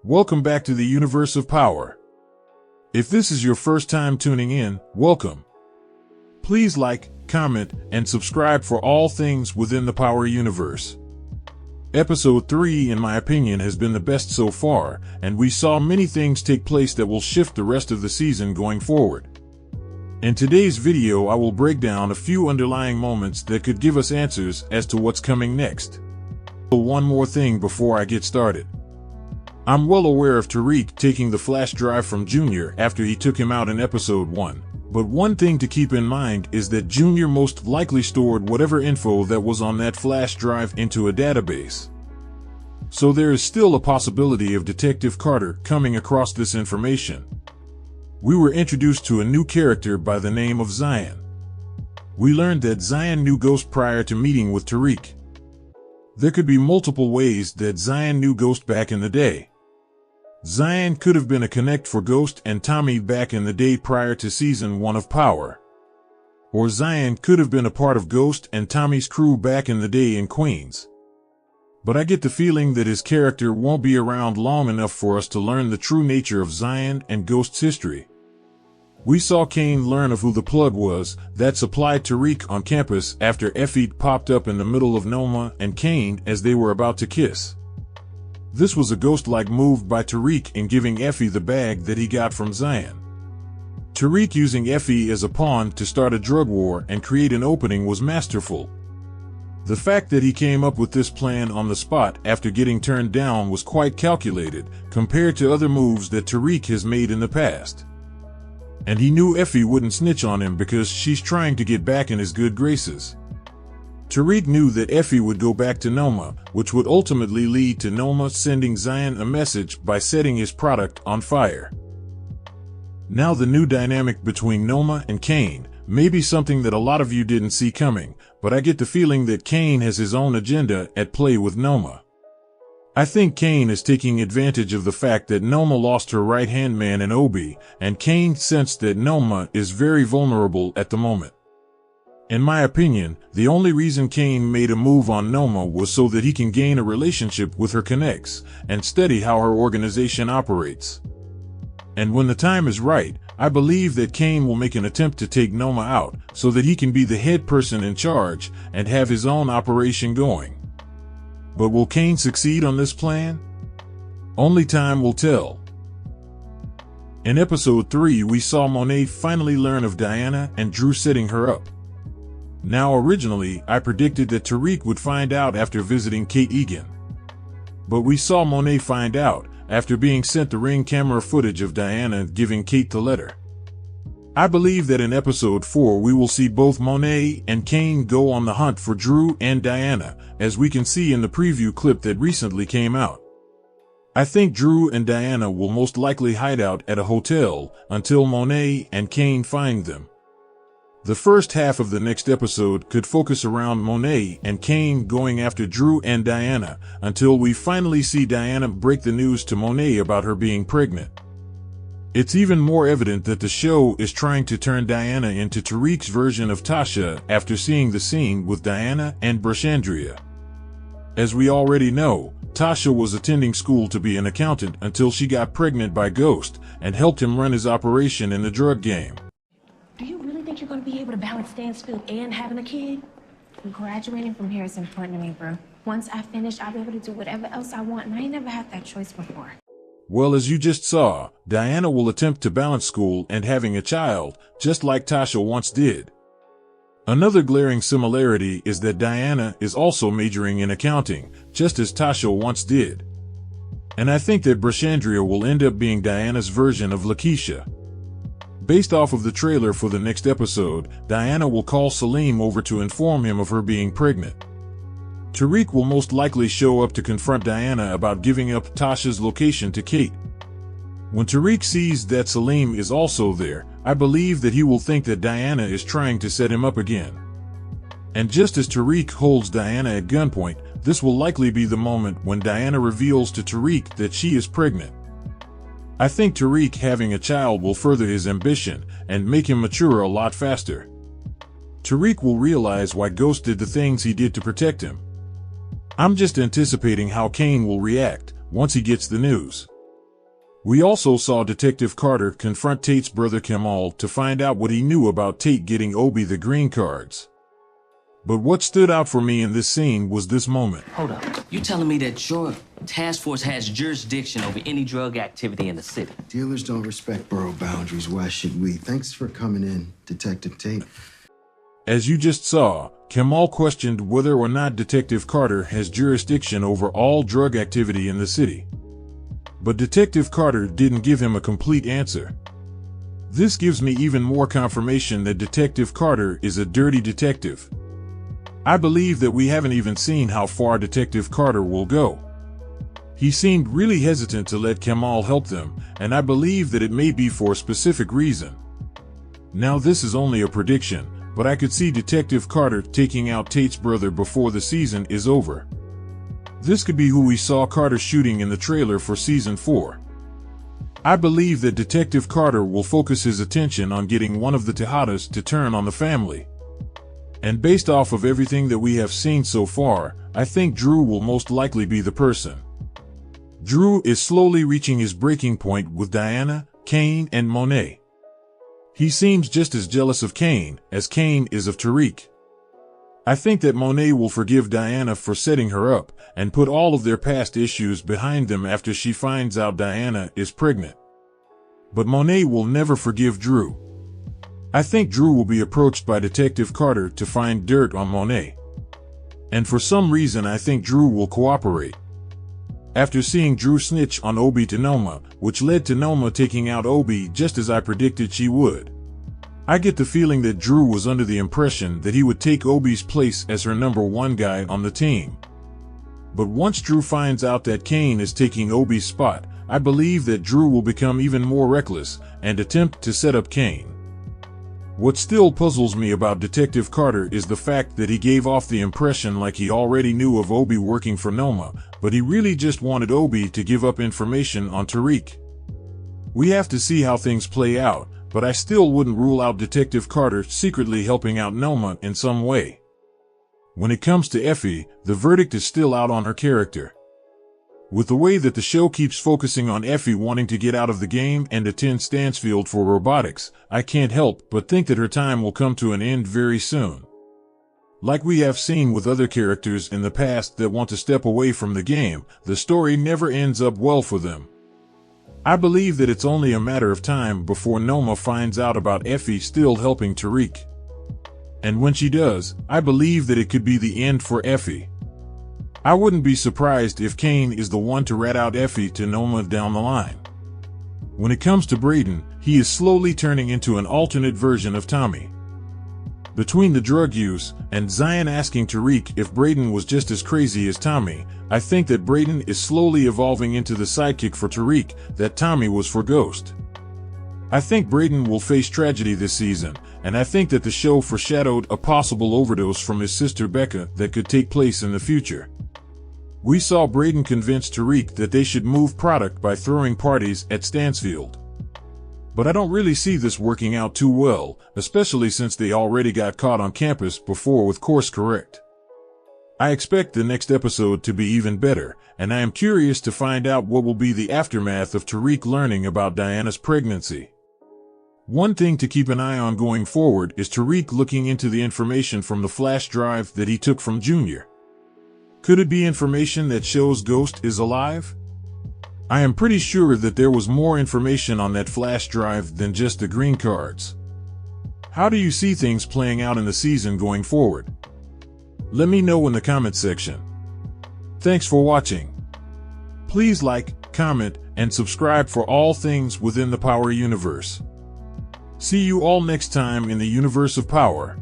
Welcome back to the universe of power. If this is your first time tuning in, welcome. Please like, comment, and subscribe for all things within the Power universe. Episode 3, in my opinion, has been the best so far, and we saw many things take place that will shift the rest of the season going forward. In today's video, I will break down a few underlying moments that could give us answers as to what's coming next. But one more thing before I get started. I'm well aware of Tariq taking the flash drive from Junior after he took him out in episode 1. But one thing to keep in mind is that Junior most likely stored whatever info that was on that flash drive into a database. So there is still a possibility of Detective Carter coming across this information. We were introduced to a new character by the name of Zion. We learned that Zion knew Ghost prior to meeting with Tariq. There could be multiple ways that Zion knew Ghost back in the day. Zion could have been a connect for Ghost and Tommy back in the day prior to Season 1 of Power. Or Zion could have been a part of Ghost and Tommy's crew back in the day in Queens. But I get the feeling that his character won't be around long enough for us to learn the true nature of Zion and Ghost's history. We saw Cain learn of who the plug was that supplied Tariq on campus after Effie popped up in the middle of Noma and Cain as they were about to kiss. This was a Ghost-like move by Tariq in giving Effie the bag that he got from Zion. Tariq using Effie as a pawn to start a drug war and create an opening was masterful. The fact that he came up with this plan on the spot after getting turned down was quite calculated compared to other moves that Tariq has made in the past. And he knew Effie wouldn't snitch on him because she's trying to get back in his good graces. Tariq knew that Effie would go back to Noma, which would ultimately lead to Noma sending Zion a message by setting his product on fire. Now the new dynamic between Noma and Cain may be something that a lot of you didn't see coming, but I get the feeling that Cain has his own agenda at play with Noma. I think Cain is taking advantage of the fact that Noma lost her right-hand man in Obi, and Cain sensed that Noma is very vulnerable at the moment. In my opinion, the only reason Cain made a move on Noma was so that he can gain a relationship with her connects and study how her organization operates. And when the time is right, I believe that Cain will make an attempt to take Noma out so that he can be the head person in charge and have his own operation going. But will Cain succeed on this plan? Only time will tell. In episode 3, we saw Monet finally learn of Diana and Drew setting her up. Now originally, I predicted that Tariq would find out after visiting Kate Egan. But we saw Monet find out after being sent the ring camera footage of Diana giving Kate the letter. I believe that in episode 4 we will see both Monet and Cain go on the hunt for Drew and Diana, as we can see in the preview clip that recently came out. I think Drew and Diana will most likely hide out at a hotel until Monet and Cain find them. The first half of the next episode could focus around Monet and Cain going after Drew and Diana until we finally see Diana break the news to Monet about her being pregnant. It's even more evident that the show is trying to turn Diana into Tariq's version of Tasha after seeing the scene with Diana and Brashandria. As we already know, Tasha was attending school to be an accountant until she got pregnant by Ghost and helped him run his operation in the drug game. Do you really think you're going to be able to balance Stansfield and having a kid? Graduating from here is important to me, bro. Once I finish, I'll be able to do whatever else I want, and I ain't never had that choice before. Well, as you just saw, Diana will attempt to balance school and having a child, just like Tasha once did. Another glaring similarity is that Diana is also majoring in accounting, just as Tasha once did. And I think that Brashandria will end up being Diana's version of Lakeisha. Based off of the trailer for the next episode, Diana will call Salim over to inform him of her being pregnant. Tariq will most likely show up to confront Diana about giving up Tasha's location to Kate. When Tariq sees that Salim is also there, I believe that he will think that Diana is trying to set him up again. And just as Tariq holds Diana at gunpoint, this will likely be the moment when Diana reveals to Tariq that she is pregnant. I think Tariq having a child will further his ambition and make him mature a lot faster. Tariq will realize why Ghost did the things he did to protect him. I'm just anticipating how Cain will react once he gets the news. We also saw Detective Carter confront Tate's brother Kemal to find out what he knew about Tate getting Obi the green cards. But what stood out for me in this scene was this moment. Hold up. You telling me that your task force has jurisdiction over any drug activity in the city? Dealers don't respect borough boundaries. Why should we? Thanks for coming in, Detective Tate. As you just saw, Kemal questioned whether or not Detective Carter has jurisdiction over all drug activity in the city. But Detective Carter didn't give him a complete answer. This gives me even more confirmation that Detective Carter is a dirty detective. I believe that we haven't even seen how far Detective Carter will go. He seemed really hesitant to let Kemal help them, and I believe that it may be for a specific reason. Now this is only a prediction, but I could see Detective Carter taking out Tate's brother before the season is over. This could be who we saw Carter shooting in the trailer for Season 4. I believe that Detective Carter will focus his attention on getting one of the Tejadas to turn on the family. And based off of everything that we have seen so far, I think Drew will most likely be the person. Drew is slowly reaching his breaking point with Diana, Cain, and Monet. He seems just as jealous of Cain as Cain is of Tariq. I think that Monet will forgive Diana for setting her up and put all of their past issues behind them after she finds out Diana is pregnant. But Monet will never forgive Drew. I think Drew will be approached by Detective Carter to find dirt on Monet. And for some reason I think Drew will cooperate. After seeing Drew snitch on Obi to Noma, which led to Noma taking out Obi just as I predicted she would. I get the feeling that Drew was under the impression that he would take Obi's place as her #1 guy on the team. But once Drew finds out that Cain is taking Obi's spot, I believe that Drew will become even more reckless and attempt to set up Cain. What still puzzles me about Detective Carter is the fact that he gave off the impression like he already knew of Obi working for Noma, but he really just wanted Obi to give up information on Tariq. We have to see how things play out, but I still wouldn't rule out Detective Carter secretly helping out Noma in some way. When it comes to Effie, the verdict is still out on her character. With the way that the show keeps focusing on Effie wanting to get out of the game and attend Stansfield for robotics, I can't help but think that her time will come to an end very soon. Like we have seen with other characters in the past that want to step away from the game, the story never ends up well for them. I believe that it's only a matter of time before Noma finds out about Effie still helping Tariq. And when she does, I believe that it could be the end for Effie. I wouldn't be surprised if Cain is the one to rat out Effie to Noma down the line. When it comes to Braden, he is slowly turning into an alternate version of Tommy. Between the drug use and Zion asking Tariq if Braden was just as crazy as Tommy, I think that Braden is slowly evolving into the sidekick for Tariq that Tommy was for Ghost. I think Braden will face tragedy this season, and I think that the show foreshadowed a possible overdose from his sister Becca that could take place in the future. We saw Braden convince Tariq that they should move product by throwing parties at Stansfield. But I don't really see this working out too well, especially since they already got caught on campus before with Course Correct. I expect the next episode to be even better, and I am curious to find out what will be the aftermath of Tariq learning about Diana's pregnancy. One thing to keep an eye on going forward is Tariq looking into the information from the flash drive that he took from Junior. Could it be information that shows Ghost is alive? I am pretty sure that there was more information on that flash drive than just the green cards. How do you see things playing out in the season going forward? Let me know in the comment section. Thanks for watching. Please like, comment, and subscribe for all things within the Power Universe. See you all next time in the Universe of Power.